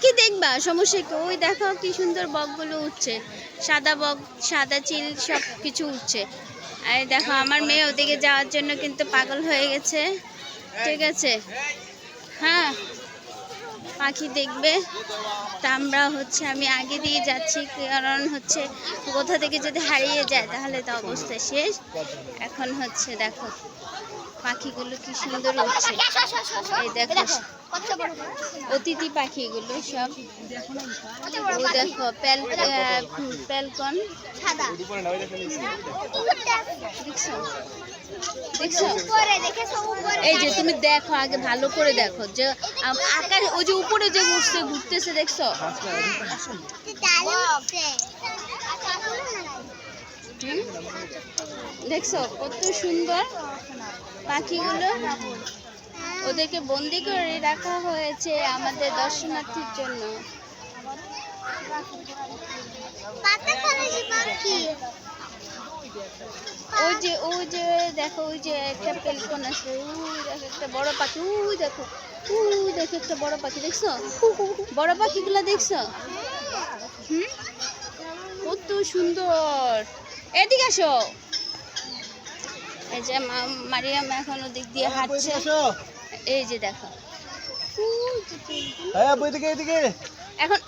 পাখি দেখবা, সমস্যা কি? ওই দেখো কি সুন্দর বকগুলো উঠছে, সাদা বক, সাদা চিল সব কিছু উঠছে। আর দেখো আমার মেয়ে ওদিকে যাওয়ার জন্য কিন্তু পাগল হয়ে গেছে। ঠিক আছে, হ্যাঁ পাখি দেখবে। তা আমরা আমি আগে দিয়ে যাচ্ছি, কারণ কোথা থেকে যদি হারিয়ে যায় তাহলে তো অবস্থা শেষ। এখন দেখো পাখিগুলো কি সুন্দর উঠছে, এই দেখো অতিথি পাখিগুলো সব। ও দেখো প্যালকন, দেখছো দেখছো? এই যে তুমি দেখো, আগে ভালো করে দেখো যে আকাশ, ওই যে উপরে যে ঘুরতেছে দেখছো? দেখছো কত সুন্দর পাখিগুলো? ওদেরকে বন্দি করে রাখা হয়েছে আমাদের দর্শনার্থীর জন্য। ওই যে দেখো, ওই যে একটা পেলকন আছে, ওই দেখো একটা বড় পাখি, ওই দেখো একটা বড় পাখি, দেখছো? বড় পাখিগুলো দেখছো? কত সুন্দর। এদিকে আসো। এই যে মারিয়াম এখন ওদিক দিয়ে হাঁটছে, এই যে দেখো এখন।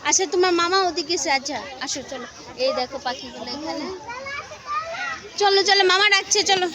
আচ্ছা তোমার মামা ওদিকে গেছে, আচ্ছা আসো চলো। এই দেখো পাখিগুলো এখানে, চলো চলো মামা ডাকছে, চলো।